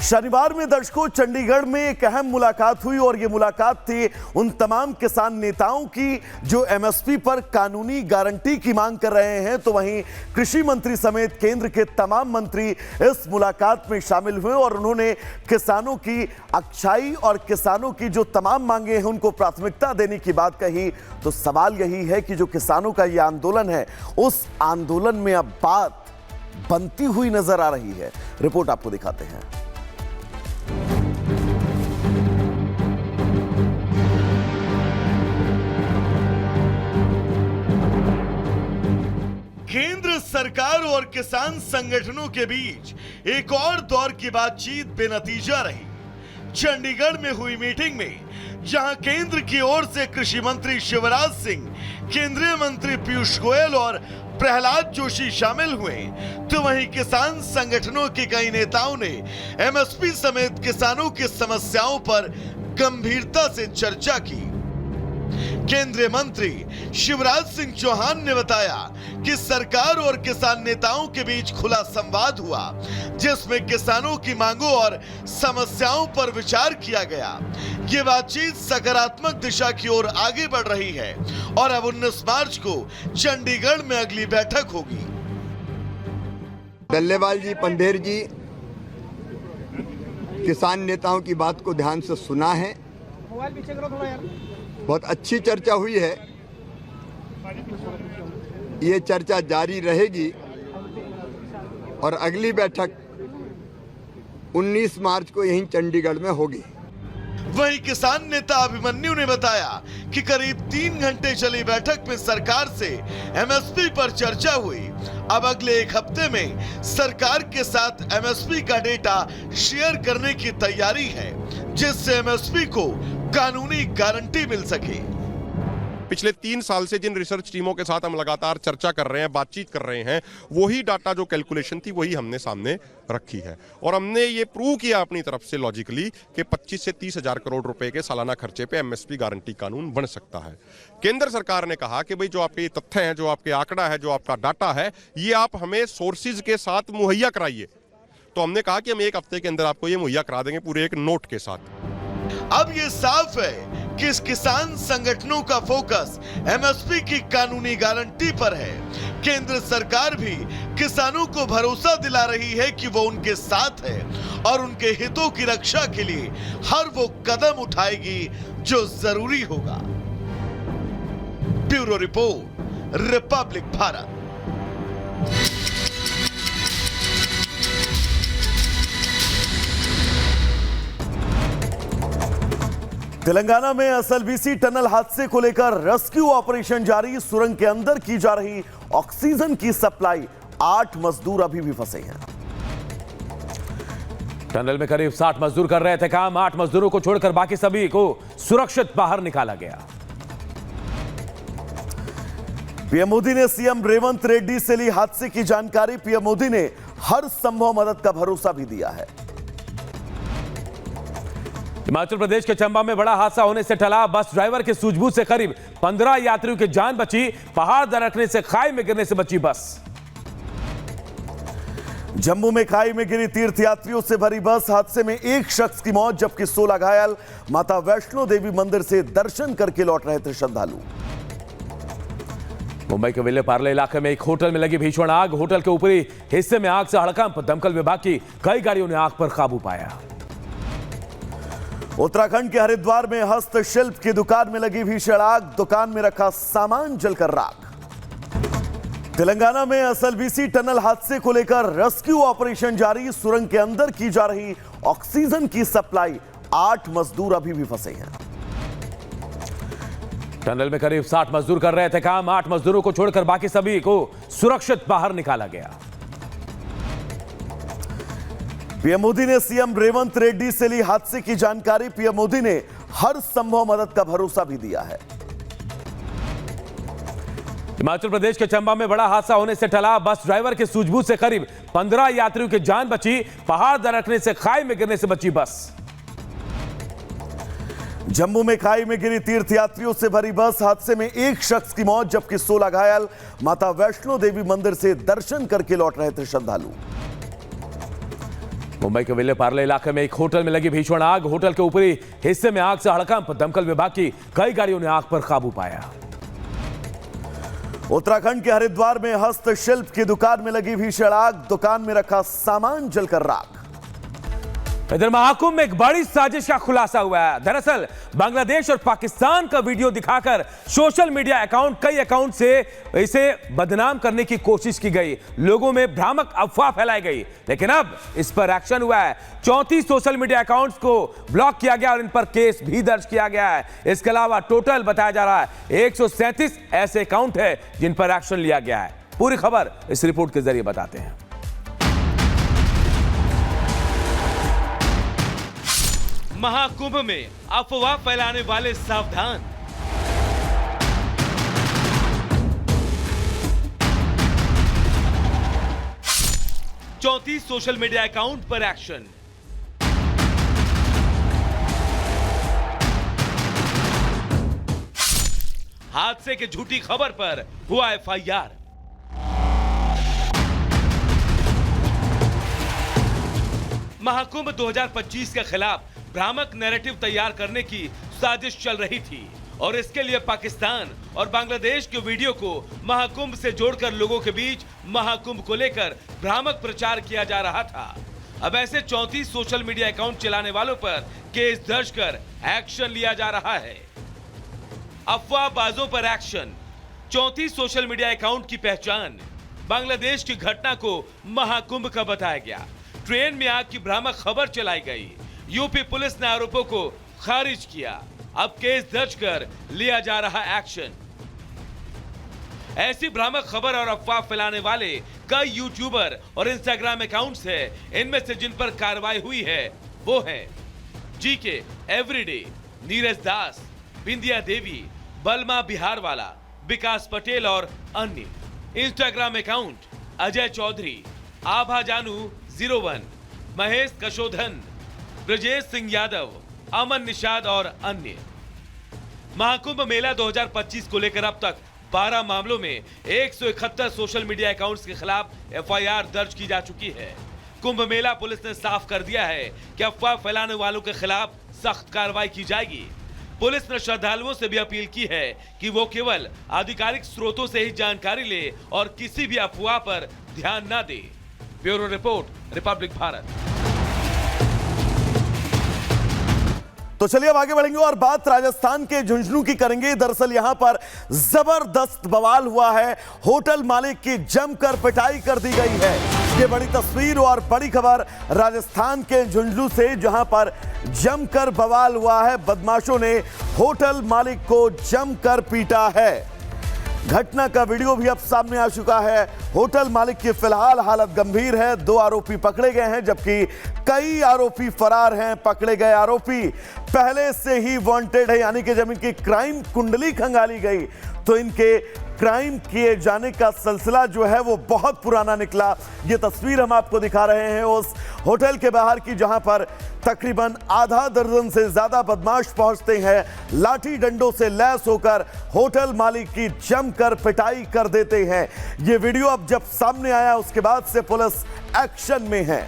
शनिवार में दर्शकों चंडीगढ़ में एक अहम मुलाकात हुई और ये मुलाकात थी उन तमाम किसान नेताओं की जो एमएसपी पर कानूनी गारंटी की मांग कर रहे हैं। तो वहीं कृषि मंत्री समेत केंद्र के तमाम मंत्री इस मुलाकात में शामिल हुए और उन्होंने किसानों की अच्छाई और किसानों की जो तमाम मांगे हैं उनको प्राथमिकता देने की बात कही। तो सवाल यही है कि जो किसानों का ये आंदोलन है उस आंदोलन में अब बात बनती हुई नजर आ रही है। रिपोर्ट आपको दिखाते हैं। केंद्र सरकार और किसान संगठनों के बीच एक और दौर की बातचीत बेनतीजा रही। चंडीगढ़ में हुई मीटिंग में जहां केंद्र की ओर से कृषि मंत्री शिवराज सिंह, केंद्रीय मंत्री पीयूष गोयल और प्रहलाद जोशी शामिल हुए, तो वहीं किसान संगठनों के कई नेताओं ने एमएसपी समेत किसानों की समस्याओं पर गंभीरता से चर्चा की। केंद्रीय मंत्री शिवराज सिंह चौहान ने बताया कि सरकार और किसान नेताओं के बीच खुला संवाद हुआ, जिसमें किसानों की मांगों और समस्याओं पर विचार किया गया। ये बातचीत सकारात्मक दिशा की ओर आगे बढ़ रही है और अब 19 मार्च को चंडीगढ़ में अगली बैठक होगी। डल्लेवाल जी, पंडेर जी, किसान नेताओं की बात को ध्यान से सुना है। बहुत अच्छी चर्चा हुई है। ये चर्चा जारी रहेगी और अगली बैठक 19 मार्च को यहीं चंडीगढ़ में होगी। वहीं किसान नेता अभिमन्यु ने बताया कि करीब 3 घंटे चली बैठक में सरकार से एमएसपी पर चर्चा हुई। अब अगले एक हफ्ते में सरकार के साथ एमएसपी का डेटा शेयर करने की तैयारी है, जिससे एमएसपी को कानूनी गारंटी मिल सके। पिछले 3 साल से जिन रिसर्च टीमों के साथ हम लगातार चर्चा कर रहे हैं, बातचीत कर रहे हैं, वही डाटा जो कैलकुलेशन थी वही हमने सामने रखी है और हमने ये प्रूव किया अपनी तरफ से लॉजिकली कि 25 से 30 हजार करोड़ रुपए के सालाना खर्चे पे एमएसपी गारंटी कानून बन सकता है। केंद्र सरकार ने कहा कि भाई जो आपके तथ्य हैं, जो आपके आंकड़ा है, जो आपका डाटा है, ये आप हमें सोर्सेज के साथ मुहैया कराइए। तो हमने कहा कि हम 1 हफ्ते के अंदर आपको ये मुहैया करा देंगे पूरे एक नोट के साथ। अब ये साफ है कि इस किसान संगठनों का फोकस एमएसपी की कानूनी गारंटी पर है। केंद्र सरकार भी किसानों को भरोसा दिला रही है कि वो उनके साथ है और उनके हितों की रक्षा के लिए हर वो कदम उठाएगी जो जरूरी होगा। Bureau report, Republic Bharat. Telangana में एसएलबीसी टनल हादसे को लेकर रेस्क्यू ऑपरेशन जारी। सुरंग के अंदर की जा रही ऑक्सीजन की सप्लाई, 8 मजदूर अभी भी फंसे हैं। टनल में करीब 60 मजदूर कर रहे थे काम। 8 मजदूरों को छोड़कर बाकी सभी को सुरक्षित बाहर निकाला गया। पीएम मोदी ने सीएम रेवंत रेड्डी से ली हादसे की जानकारी। पीएम मोदी ने हर संभव मदद का भरोसा भी दिया है। हिमाचल प्रदेश के चंबा में बड़ा हादसा होने से टला। बस ड्राइवर के सूझबूझ से करीब 15 यात्रियों की जान बची। पहाड़ दरकने से खाई में गिरने से बची बस। जम्मू में खाई में गिरी तीर्थयात्रियों से भरी बस। हादसे में एक शख्स की मौत जबकि 16 घायल। माता वैष्णो देवी मंदिर से दर्शन करके लौट रहे थे श्रद्धालु। मुंबई के विले पार्ले इलाके में एक होटल में लगी भीषण आग। होटल के ऊपरी हिस्से में आग से हड़कंप। दमकल विभाग की कई गाड़ियों ने आग पर काबू पाया। उत्तराखंड के हरिद्वार में हस्तशिल्प की दुकान में लगी भीषण आग। दुकान में रखा सामान जलकर राख। तेलंगाना में एसएलबीसी टनल हादसे को लेकर रेस्क्यू ऑपरेशन जारी। सुरंग के अंदर की जा रही ऑक्सीजन की सप्लाई, 8 मजदूर अभी भी फंसे हैं। टनल में करीब 60 मजदूर कर रहे थे काम। 8 मजदूरों को छोड़कर बाकी सभी को सुरक्षित बाहर निकाला गया। पीएम मोदी ने सीएम रेवंत रेड्डी से ली हादसे की जानकारी। पीएम मोदी ने हर संभव मदद का भरोसा भी दिया है। हिमाचल प्रदेश के चंबा में बड़ा हादसा होने से टला। बस ड्राइवर के सूझबूझ से करीब 15 यात्रियों की जान बची। पहाड़ दरकने से खाई में गिरने से बची बस। जम्मू में खाई में गिरी तीर्थयात्रियों से भरी बस। हादसे में एक शख्स की मौत जबकि 16 घायल। माता वैष्णो देवी मंदिर से दर्शन करके लौट रहे थे श्रद्धालु। मुंबई के विले पार्ले इलाके में एक होटल में लगी भीषण आग। होटल के ऊपरी हिस्से में आग से हड़कंप। दमकल विभाग की कई गाड़ियों ने आग पर काबू पाया। उत्तराखंड के हरिद्वार में हस्तशिल्प की दुकान में लगी भीषण आग। दुकान में रखा सामान जलकर राख। इधर महाकुंभ में एक बड़ी साजिश का खुलासा हुआ है। दरअसल बांग्लादेश और पाकिस्तान का वीडियो दिखाकर सोशल मीडिया अकाउंट, कई अकाउंट से इसे बदनाम करने की कोशिश की गई। लोगों में भ्रामक अफवाह फैलाई गई, लेकिन अब इस पर एक्शन हुआ है। 34 सोशल मीडिया अकाउंट्स को ब्लॉक किया गया और इन पर केस भी दर्ज किया गया है। इसके अलावा टोटल बताया जा रहा है 137 ऐसे अकाउंट है जिन पर एक्शन लिया गया है। पूरी खबर इस रिपोर्ट के जरिए बताते हैं। महाकुंभ में अफवाह फैलाने वाले सावधान। चौंतीस सोशल मीडिया अकाउंट पर एक्शन। हादसे की झूठी खबर पर हुआ एफआईआर। महाकुंभ 2025 के खिलाफ भ्रामक नैरेटिव तैयार करने की साजिश चल रही थी और इसके लिए पाकिस्तान और बांग्लादेश के वीडियो को महाकुंभ से जोड़कर लोगों के बीच महाकुंभ को लेकर भ्रामक प्रचार किया जा रहा था। अब ऐसे 34 सोशल मीडिया अकाउंट चलाने वालों पर केस दर्ज कर एक्शन लिया जा रहा है। अफवाहबाजों पर एक्शन। 34 सोशल मीडिया अकाउंट की पहचान। बांग्लादेश की घटना को महाकुंभ का बताया गया। ट्रेन में आग की भ्रामक खबर चलाई गई। यूपी पुलिस ने आरोपों को खारिज किया। अब केस दर्ज कर लिया जा रहा एक्शन। ऐसी भ्रामक खबर और अफवाह फैलाने वाले कई यूट्यूबर और इंस्टाग्राम अकाउंट्स हैं। इनमें से जिन पर कार्रवाई हुई है वो है जीके एवरीडे, नीरज दास, बिंदिया देवी, बलमा बिहारवाला, विकास पटेल और अन्य। इंस्टाग्राम अकाउंट अजय चौधरी, आभा जानू 01, महेश कशोधन, ब्रजेश सिंह यादव, अमन निषाद और अन्य। महाकुंभ मेला 2025 को लेकर अब तक 12 मामलों में 171 सोशल मीडिया अकाउंट्स के खिलाफ एफआईआर दर्ज की जा चुकी है। कुंभ मेला पुलिस ने साफ कर दिया है कि अफवाह फैलाने वालों के खिलाफ सख्त कार्रवाई की जाएगी। पुलिस ने श्रद्धालुओं से भी अपील की है कि वो केवल आधिकारिक स्रोतों से ही जानकारी ले और किसी भी अफवाह पर ध्यान न दे। Bureau report, Republic Bharat. तो चलिए अब आगे बढ़ेंगे और बात राजस्थान के झुंझुनू की करेंगे। दरअसल यहां पर जबरदस्त बवाल हुआ है। होटल मालिक की जमकर पिटाई कर दी गई है। ये बड़ी तस्वीर और बड़ी खबर राजस्थान के झुंझुनू से, जहां पर जमकर बवाल हुआ है। बदमाशों ने होटल मालिक को जमकर पीटा है। घटना का वीडियो भी अब सामने आ चुका है। होटल मालिक की फिलहाल हालत गंभीर है। 2 आरोपी पकड़े गए हैं जबकि कई आरोपी फरार हैं। पकड़े गए आरोपी पहले से ही वांटेड है, यानी कि जब इनकी क्राइम कुंडली खंगाली गई तो इनके क्राइम किए जाने का सिलसिला जो है वो बहुत पुराना निकला। ये तस्वीर हम आपको दिखा रहे हैं उस होटल के बाहर की, जहां पर तकरीबन आधा दर्जन से ज्यादा बदमाश पहुंचते हैं। लाठी डंडों से लैस होकर होटल मालिक की जमकर पिटाई कर देते हैं। ये वीडियो अब जब सामने आया उसके बाद से पुलिस एक्शन में है।